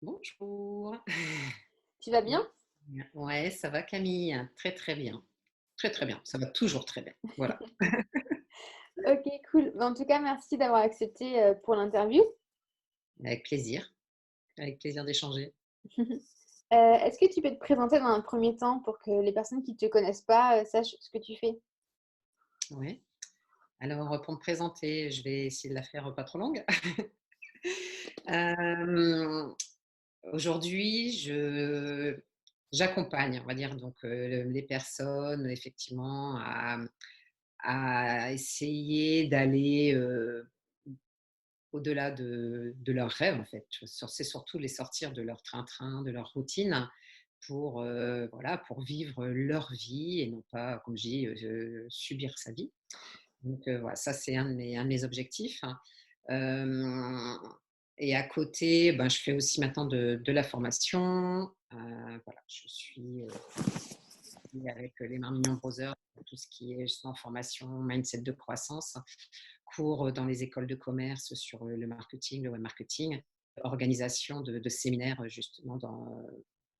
Bonjour. Tu vas Comment bien? tu vas? Ouais, ça va Camille? Très, très bien. Très, très bien. Ça va toujours très bien. Voilà. Ok, cool. En tout cas, merci d'avoir accepté pour l'interview. Avec plaisir. Avec plaisir d'échanger. Est-ce que tu peux te présenter dans un premier temps pour que les personnes qui ne te connaissent pas sachent ce que tu fais? Ouais. Alors, pour me présenter, je vais essayer de la faire pas trop longue. Hem, Aujourd'hui, j'accompagne, on va dire, donc les personnes effectivement à essayer d'aller, au-delà de leurs rêves, en fait. C'est surtout les sortir de leur train-train, de leur routine pour, voilà, pour vivre leur vie et non pas, comme je dis, subir sa vie. Donc voilà, ça, c'est un de mes objectifs. Hem Et à côté, ben, je fais aussi maintenant de la formation. Voilà, je suis, avec les Marmignons Brothers, tout ce qui est justement formation, mindset de croissance, cours dans les écoles de commerce sur le marketing, le web marketing, organisation de séminaires justement dans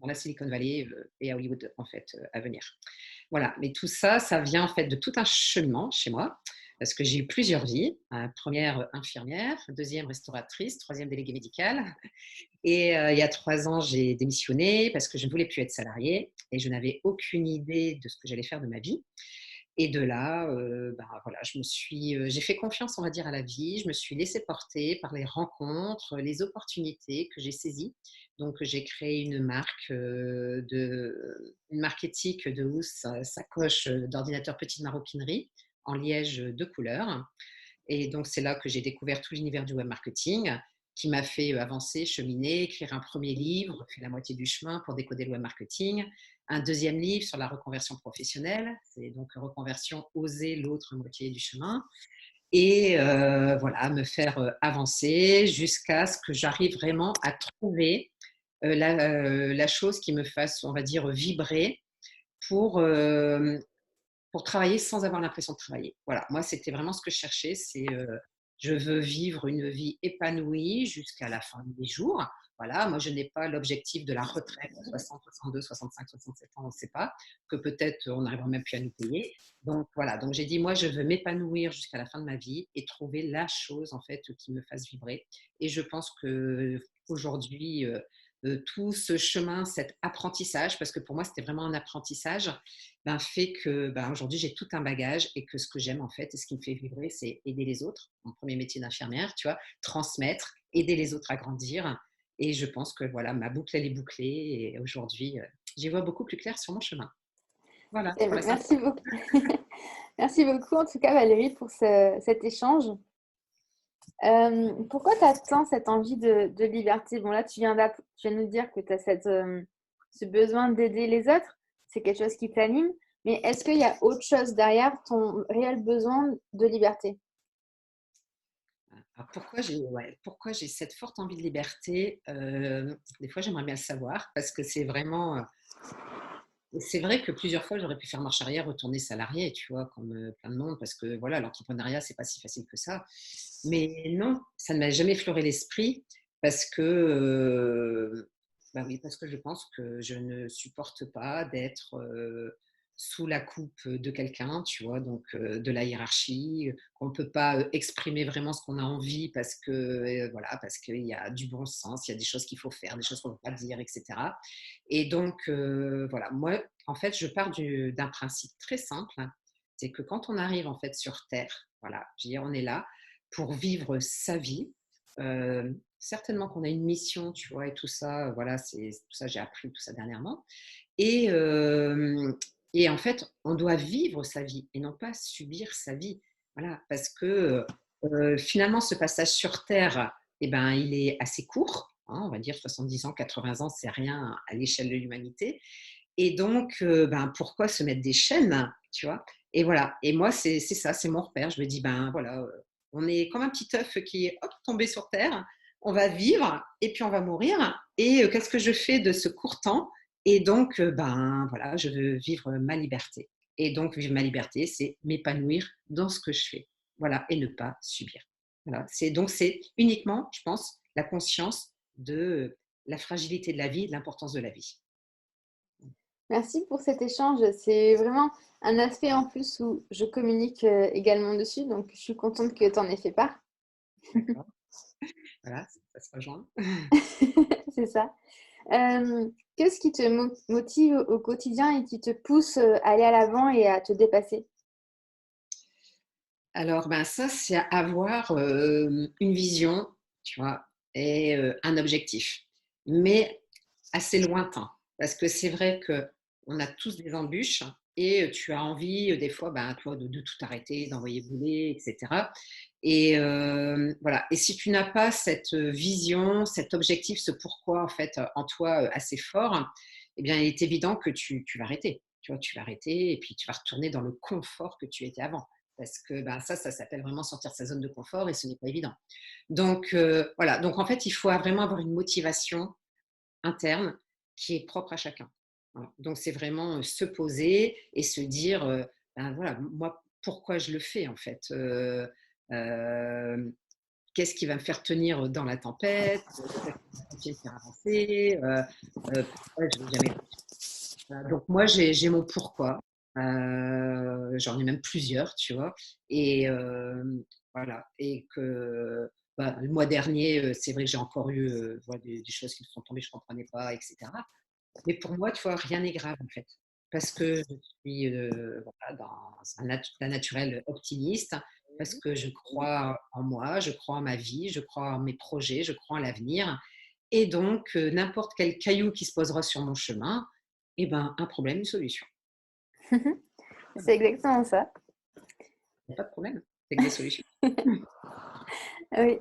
la Silicon Valley et à Hollywood en fait à venir. Voilà, mais tout ça, ça vient en fait de tout un cheminement chez moi, parce que j'ai eu plusieurs vies. Première infirmière, deuxième restauratrice, troisième déléguée médicale. Et il y a 3 ans, j'ai démissionné parce que je ne voulais plus être salariée et je n'avais aucune idée de ce que j'allais faire de ma vie. Et de là, bah, voilà, j'ai fait confiance, on va dire, à la vie. Je me suis laissée porter par les rencontres, les opportunités que j'ai saisies. Donc j'ai créé une marque éthique de housse, sacoche, d'ordinateur petite maroquinerie en liège de couleur. Et donc, c'est là que j'ai découvert tout l'univers du web marketing qui m'a fait avancer, cheminer, écrire un premier livre, fait la moitié du chemin pour décoder le web marketing, un deuxième livre sur la reconversion professionnelle, c'est donc reconversion, oser l'autre moitié du chemin, et voilà, me faire avancer jusqu'à ce que j'arrive vraiment à trouver la chose qui me fasse, on va dire, vibrer pour, pour travailler sans avoir l'impression de travailler. Voilà, moi, c'était vraiment ce que je cherchais, c'est, je veux vivre une vie épanouie jusqu'à la fin des jours. Voilà, moi, je n'ai pas l'objectif de la retraite à 60, 62, 65, 67 ans, on ne sait pas, que peut-être on n'arrivera même plus à nous payer. Donc voilà, donc j'ai dit: «Moi, je veux m'épanouir jusqu'à la fin de ma vie et trouver la chose, en fait, qui me fasse vibrer», et je pense qu'aujourd'hui, tout ce chemin, cet apprentissage, parce que pour moi, c'était vraiment un apprentissage, ben, fait que ben, aujourd'hui, j'ai tout un bagage et que ce que j'aime en fait et ce qui me fait vibrer, c'est aider les autres. Mon premier métier d'infirmière, tu vois, transmettre, aider les autres à grandir. Et je pense que voilà, ma boucle, elle est bouclée et aujourd'hui, j'y vois beaucoup plus clair sur mon chemin. Voilà, Et pour la merci simplicité. beaucoup. Merci beaucoup en tout cas Valérie pour cet échange. Pourquoi tu as tant cette envie de liberté? Bon là, tu viens de nous dire que tu as ce besoin d'aider les autres. C'est quelque chose qui t'anime. Mais est-ce qu'il y a autre chose derrière ton réel besoin de liberté? Alors pourquoi j'ai cette forte envie de liberté? Des fois, j'aimerais bien le savoir parce que c'est vrai que plusieurs fois, j'aurais pu faire marche arrière, retourner salarié, tu vois? Comme, plein de monde parce que voilà, l'entrepreneuriat, c'est pas si facile que ça. Mais non, ça ne m'a jamais effleuré l'esprit parce que, bah, oui, parce que je pense que je ne supporte pas d'être, sous la coupe de quelqu'un, tu vois? Donc, de la hiérarchie, qu'on ne peut pas, exprimer vraiment ce qu'on a envie parce que, voilà, parce qu'il y a du bon sens, il y a des choses qu'il faut faire, des choses qu'on ne peut pas dire, et cetera. Et donc, voilà, moi, en fait, je pars d'un principe très simple, hein, c'est que quand on arrive, en fait, sur terre, voilà, je veux dire, on est là pour vivre sa vie. Certainement qu'on a une mission, tu vois? Et tout ça, voilà, c'est tout ça, j'ai appris tout ça dernièrement. Et et en fait, on doit vivre sa vie et non pas subir sa vie. Voilà, parce que, finalement, ce passage sur terre, et ben, il est assez court, hein, on va dire 70 ans, 80 ans, c'est rien à l'échelle de l'humanité. Et donc, ben, pourquoi se mettre des chaînes, tu vois? Et voilà, et moi, c'est ça, c'est mon repère. Je me dis: «Ben, voilà, on est comme un petit œuf qui est, hop, tombé sur terre. On va vivre et puis on va mourir, et qu'est-ce que je fais de ce court temps?» Et donc, ben, voilà, je veux vivre ma liberté, et donc vivre ma liberté, c'est m'épanouir dans ce que je fais. Voilà, et ne pas subir. Voilà, c'est uniquement, je pense, la conscience de, la fragilité de la vie, l'importance de la vie. Merci pour cet échange. C'est vraiment un aspect en plus où je communique également dessus, donc je suis contente que tu en aies fait part. D'accord. Voilà, ça se rejoint. C'est ça. Qu'est-ce qui te motive au quotidien et qui te pousse à aller à l'avant et à te dépasser? Alors, ben, ça, c'est avoir, une vision, tu vois? Et un objectif, mais assez lointain. Parce que c'est vrai qu'on a tous des embûches et tu as envie, des fois, ben, tu vois, de tout arrêter, d'envoyer bouler et cetera et voilà et si tu n'as pas cette, vision, cet objectif, ce pourquoi, en fait, en toi, assez fort, eh bien, il est évident que tu vas arrêter. Tu vois? Tu vas arrêter et puis tu vas retourner dans le confort que tu étais avant. Parce que ben, ça s'appelle vraiment sortir de sa zone de confort et ce n'est pas évident. Donc, voilà. Donc, en fait, il faut vraiment avoir une motivation interne qui est propre à chacun. Voilà. Donc, c'est vraiment se poser et se dire ben, voilà, moi, pourquoi je le fais en fait qu'est-ce qui va me faire tenir dans la tempête qu'est-ce qui va continuer de me faire avancer pourquoi je vais jamais donc moi, j'ai mon pourquoi. J'en ai même plusieurs, tu vois? Et voilà et que, bah, le mois dernier, c'est vrai que j'ai encore eu, voilà des choses qui me sont tombées, je ne comprenais pas et cetera. Mais pour moi, tu vois, rien n'est grave, en fait. Parce que je suis, voilà, dans un naturel optimiste, parce que je crois en moi, je crois en ma vie, je crois en mes projets, je crois en l'avenir et donc n'importe quel caillou qui se posera sur mon chemin, eh ben, un problème, une solution. Voilà, C'est exactement ça. il n'y a pas de problème, c'est que des solutions. Oui.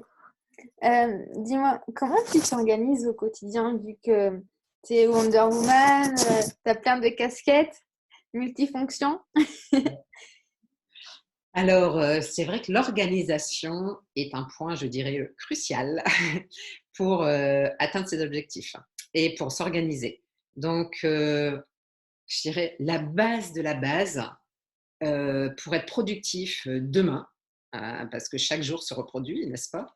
Dis-moi, comment tu t'organises au quotidien vu que tu es Wonder Woman, tu as plein de casquettes, multifonctions? Alors, c'est vrai que l'organisation est un point, je dirais, crucial pour, atteindre ses objectifs et pour s'organiser. Donc, je dirais la base de la base, pour être productif, demain, parce que chaque jour se reproduit, n'est-ce pas?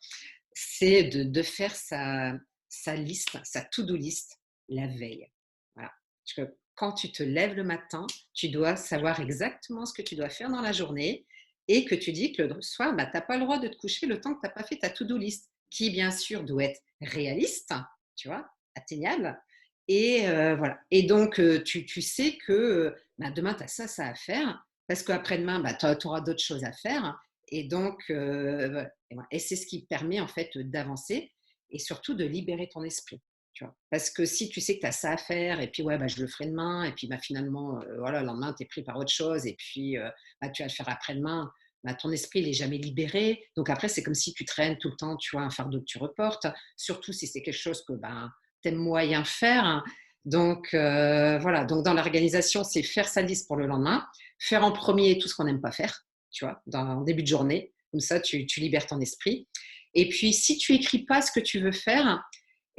C'est de faire sa liste, sa to-do list la veille. Voilà. Parce que quand tu te lèves le matin, tu dois savoir exactement ce que tu dois faire dans la journée et que tu dis que le soir, bah, tu n'as pas le droit de te coucher le temps que tu n'as pas fait ta to-do list, qui bien sûr doit être réaliste, tu vois, atteignable. Et voilà. Et donc, tu sais que bah, demain, tu as ça à faire, parce qu'après-demain, bah, tu auras d'autres choses à faire. Et donc, voilà. Et c'est ce qui permet en fait d'avancer et surtout de libérer ton esprit. Tu vois. Parce que si tu sais que tu as ça à faire et puis ouais, bah, je le ferai demain et puis bah, finalement, voilà, le lendemain, tu es pris par autre chose et puis bah, tu vas le faire après-demain, bah, ton esprit, il n'est jamais libéré. Donc après, c'est comme si tu traînes tout le temps, tu vois, un fardeau que tu reportes, surtout si c'est quelque chose que ben, tu aimes moyen faire. Hein. Donc voilà, donc dans l'organisation, c'est faire sa liste pour le lendemain, faire en premier tout ce qu'on n'aime pas faire, tu vois, en début de journée. Comme ça, tu libères ton esprit. Et puis, si tu écris pas ce que tu veux faire,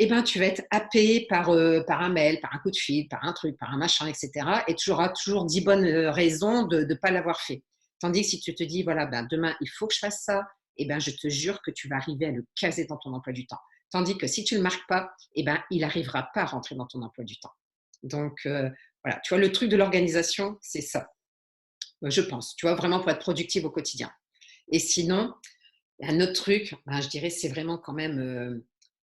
eh ben, tu vas être happé par un mail, par un coup de fil, par un truc, par un machin, etc. Et tu auras toujours 10 bonnes raisons de ne pas l'avoir fait. Tandis que si tu te dis, voilà, ben, demain, il faut que je fasse ça, eh ben, je te jure que tu vas arriver à le caser dans ton emploi du temps. Tandis que si tu ne le marques pas, eh ben, il n'arrivera pas à rentrer dans ton emploi du temps. Donc, voilà, tu vois, le truc de l'organisation, c'est ça, je pense, tu vois, vraiment pour être productive au quotidien. Et sinon, un autre truc, ben, je dirais, c'est vraiment quand même,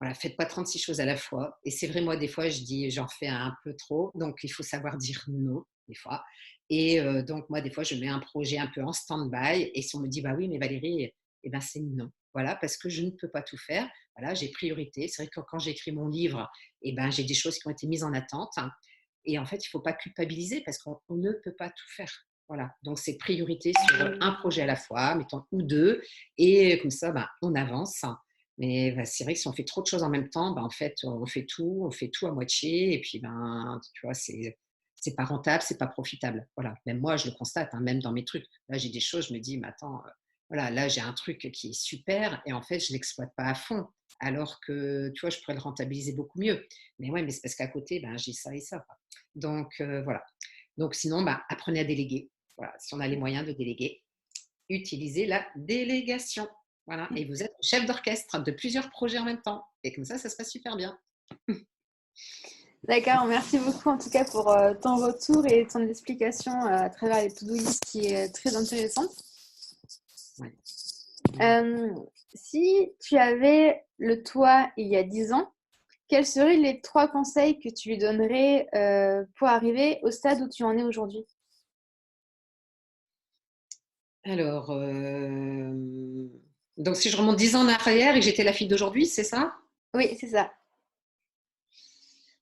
voilà, faites pas 36 choses à la fois. Et c'est vrai, moi, des fois, je dis, j'en fais un peu trop. Donc, il faut savoir dire non, des fois. Et donc, moi, des fois, je mets un projet un peu en stand-by. Et si on me dit, bah oui, mais Valérie, eh ben, c'est non. Voilà, parce que je ne peux pas tout faire. Voilà, j'ai priorité. C'est vrai que quand j'ai écrit mon livre, eh ben, j'ai des choses qui ont été mises en attente. Et en fait, il ne faut pas culpabiliser parce qu'on ne peut pas tout faire. Voilà, donc c'est priorité sur un projet à la fois, mettons, ou deux, et comme ça, ben, on avance. Mais ben, c'est vrai que si on fait trop de choses en même temps, ben, en fait, on fait tout à moitié, et puis ben, tu vois, c'est pas rentable, c'est pas profitable. Voilà, même moi, je le constate, hein, même dans mes trucs. Là, j'ai des choses, je me dis, mais attends, voilà, là, j'ai un truc qui est super, et en fait, je l'exploite pas à fond, alors que, tu vois, je pourrais le rentabiliser beaucoup mieux. Mais ouais, mais c'est parce qu'à côté, ben, j'ai ça et ça. Quoi. Donc, voilà. Donc, sinon, ben, apprenez à déléguer. Voilà, si on a les moyens de déléguer, utilisez la délégation. Voilà, et vous êtes chef d'orchestre de plusieurs projets en même temps. Et comme ça se passe super bien. D'accord, merci beaucoup en tout cas pour ton retour et ton explication à travers les to-do list qui est très intéressante. Ouais. Euh, Si tu avais le toi il y a 10 ans, quels seraient les 3 conseils que tu lui donnerais pour arriver au stade où tu en es aujourd'hui? Alors, donc si je remonte 10 ans en arrière et que j'étais la fille d'aujourd'hui, c'est ça? Oui, c'est ça.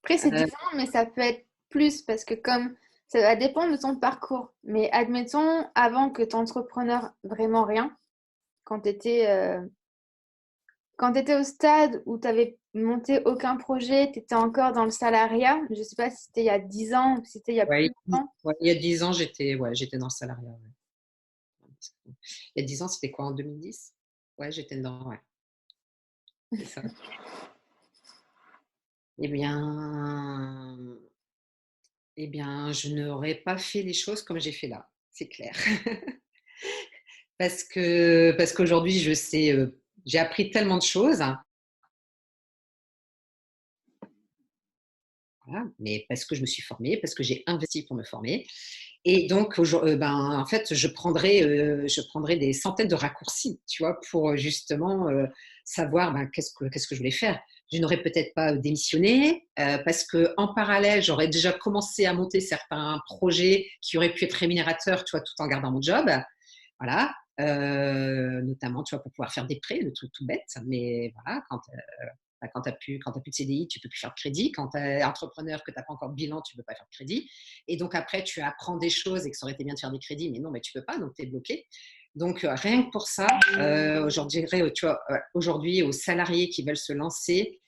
Après, c'est 10 Euh, ans, mais ça peut être plus parce que comme ça va dépendre de ton parcours. Mais admettons, avant que tu entrepreneur vraiment rien, quand tu étais, au stade où tu n'avais monté aucun projet, tu étais encore dans le salariat. Je ne sais pas si c'était il y a 10 ans ou si c'était il y a ouais, plus longtemps. ouais, il y a 10 ans, j'étais dans le salariat. Ouais. Il y a 10 ans, c'était quoi, en 2010? Ouais, j'étais dedans, ouais, c'est ça. Eh bien, je n'aurais pas fait les choses comme j'ai fait là, c'est clair. Parce qu'aujourd'hui, je sais, j'ai appris tellement de choses, hein, voilà, mais parce que je me suis formée, parce que j'ai investi pour me former. Et donc, en fait, je prendrais des centaines de raccourcis, tu vois, pour justement savoir qu'est-ce que je voulais faire. Je n'aurais peut-être pas démissionné parce que en parallèle, j'aurais déjà commencé à monter certains projets qui auraient pu être rémunérateurs, tu vois, tout en gardant mon job. Voilà. Notamment, tu vois, pour pouvoir faire des prêts, le truc tout bête. Mais voilà, quand tu n'as plus, de CDI, tu ne peux plus faire de crédit. Quand tu es entrepreneur, que tu n'as pas encore de bilan, tu ne peux pas faire de crédit. Et donc après, tu apprends des choses et que ça aurait été bien de faire des crédits, mais non, mais tu ne peux pas, donc tu es bloqué. Donc rien que pour ça, aujourd'hui, tu vois, aujourd'hui, aux salariés qui veulent se lancer,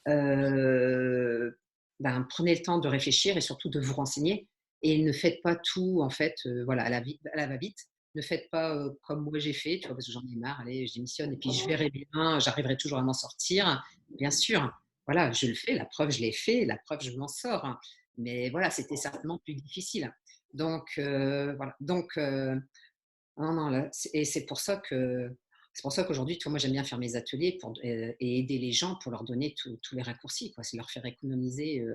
prenez le temps de réfléchir et surtout de vous renseigner. Et ne faites pas tout, en fait, voilà, à la va-vite. Ne faites pas comme moi j'ai fait, tu vois, parce que j'en ai marre, allez, je démissionne et puis je verrai bien, j'arriverai toujours à m'en sortir. Bien sûr, voilà, je le fais, la preuve, je l'ai fait, la preuve, je m'en sors. Mais voilà, c'était certainement plus difficile. Donc, voilà. Donc, non, non, là, et c'est pour ça qu'aujourd'hui, toi, moi, j'aime bien faire mes ateliers et aider les gens pour leur donner tous les raccourcis, quoi. C'est leur faire économiser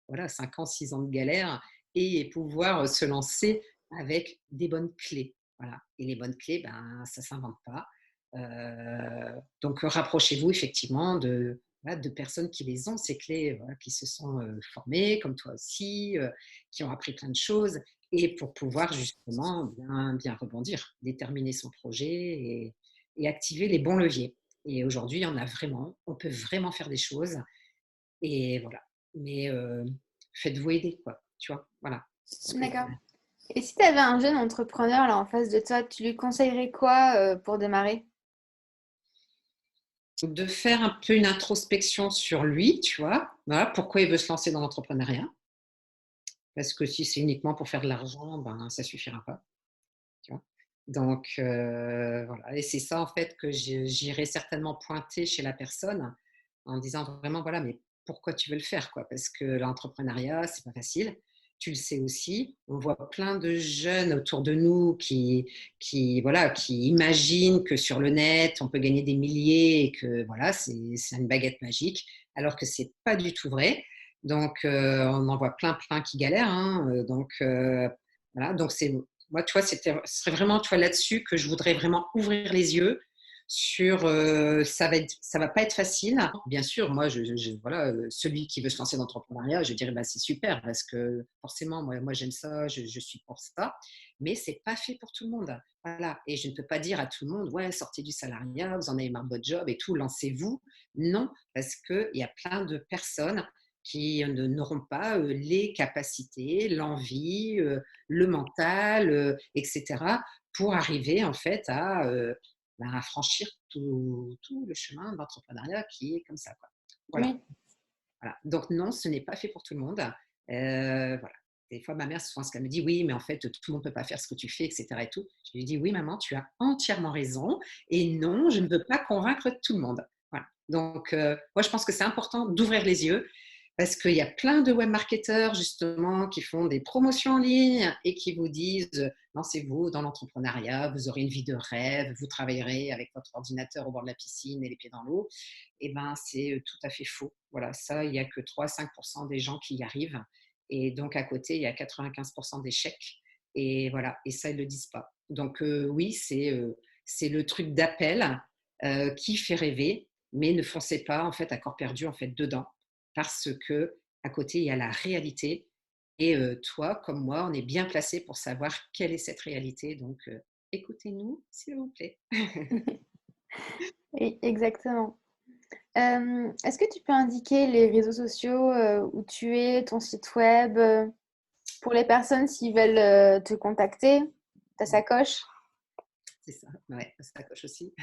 voilà, 5 ans, 6 ans de galère et pouvoir se lancer avec des bonnes clés. Voilà. Et les bonnes clés, ça ne s'invente pas. Donc, rapprochez-vous effectivement voilà, de personnes qui les ont, ces clés, voilà, qui se sont formées, comme toi aussi, qui ont appris plein de choses et pour pouvoir justement bien rebondir, déterminer son projet et activer les bons leviers. Et aujourd'hui, on peut vraiment faire des choses et voilà. Mais faites-vous aider, quoi, tu vois, voilà. D'accord. Et si tu avais un jeune entrepreneur là en face de toi, tu lui conseillerais quoi pour démarrer? De faire un peu une introspection sur lui, tu vois, voilà, pourquoi il veut se lancer dans l'entrepreneuriat. Parce que si c'est uniquement pour faire de l'argent, ça suffira pas. Tu vois. Donc, voilà. Et c'est ça, en fait, que j'irai certainement pointer chez la personne en disant vraiment, voilà, mais pourquoi tu veux le faire, quoi? Parce que l'entrepreneuriat, c'est pas facile. Tu le sais aussi. On voit plein de jeunes autour de nous voilà, qui imaginent que sur le net, on peut gagner des milliers et que voilà, c'est une baguette magique, alors que c'est pas du tout vrai. Donc, on en voit plein qui galèrent. Hein. Donc, voilà. Donc, moi, tu vois, ce serait vraiment, tu vois, là-dessus que je voudrais vraiment ouvrir les yeux sur ça va pas être facile. Bien sûr, moi, voilà, celui qui veut se lancer dans l'entrepreneuriat, je dirais, c'est super parce que forcément, moi j'aime ça, je suis pour ça, mais c'est pas fait pour tout le monde. Voilà. Et je ne peux pas dire à tout le monde, ouais, sortez du salariat, vous en avez marre de votre job et tout, lancez-vous. Non, parce qu'il y a plein de personnes qui n'auront pas les capacités, l'envie, le mental, etc., pour arriver en fait à franchir tout le chemin d'entrepreneuriat qui est comme ça, quoi. Voilà, Oui, voilà. Donc non, ce n'est pas fait pour tout le monde. Voilà. Des fois, ma mère, souvent, ce qu'elle me dit, oui, mais en fait, tout le monde ne peut pas faire ce que tu fais, etc. Et tout. Je lui dis, oui, maman, tu as entièrement raison. Et non, je ne veux pas convaincre tout le monde. Voilà. Donc, moi, je pense que c'est important d'ouvrir les yeux Parce qu'il y a plein de webmarketeurs, justement, qui font des promotions en ligne et qui vous disent lancez-vous dans l'entrepreneuriat, vous aurez une vie de rêve, vous travaillerez avec votre ordinateur au bord de la piscine et les pieds dans l'eau. Eh bien, c'est tout à fait faux. Voilà, ça, il n'y a que 3 à 5% des gens qui y arrivent. Et donc, à côté, il y a 95% d'échecs. Et voilà, et ça, ils ne le disent pas. Donc, oui, c'est le truc d'appel qui fait rêver, mais ne foncez pas, en fait, à corps perdu, en fait, dedans parce que à côté, il y a la réalité. Et toi, comme moi, on est bien placé pour savoir quelle est cette réalité. Donc, écoutez-nous, s'il vous plaît. Oui, exactement. Est-ce que tu peux indiquer les réseaux sociaux où tu es, ton site web, pour les personnes s'ils veulent te contacter, ta sacoche? C'est ça, ouais, ça coche aussi.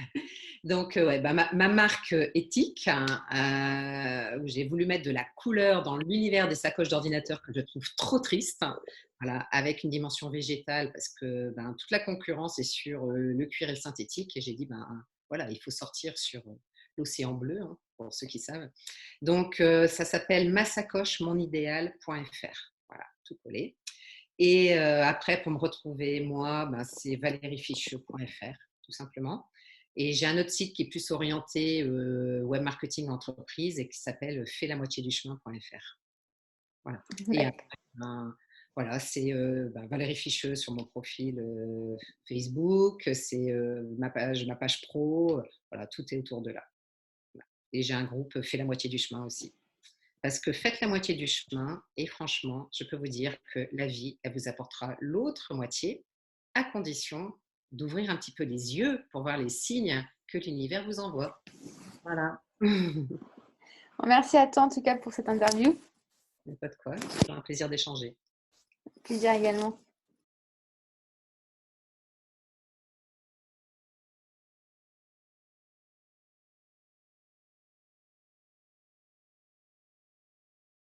Donc, ouais, bah, ma marque éthique, hein, où j'ai voulu mettre de la couleur dans l'univers des sacoches d'ordinateur que je trouve trop triste, voilà, avec une dimension végétale, parce que ben, toute la concurrence est sur le cuir et le synthétique. Et j'ai dit, ben, voilà, il faut sortir sur l'océan bleu, hein, pour ceux qui savent. Donc, ça s'appelle masacochemonidéal.fr. Voilà, tout collé. Et après, pour me retrouver, moi, ben, c'est valérieficheux.fr, tout simplement. Et j'ai un autre site qui est plus orienté web marketing entreprise et qui s'appelle faislamoitiéduchemin.fr. Voilà. Et après, ben, voilà, c'est Valérie Ficheux sur mon profil Facebook, c'est ma page pro, voilà, tout est autour de là. Voilà. Et j'ai un groupe Fais la moitié du chemin aussi. Parce que faites la moitié du chemin et franchement, je peux vous dire que la vie, elle vous apportera l'autre moitié à condition d'ouvrir un petit peu les yeux pour voir les signes que l'univers vous envoie. Voilà. Merci à toi en tout cas pour cette interview. Pas de quoi, c'est un plaisir d'échanger. Plaisir également.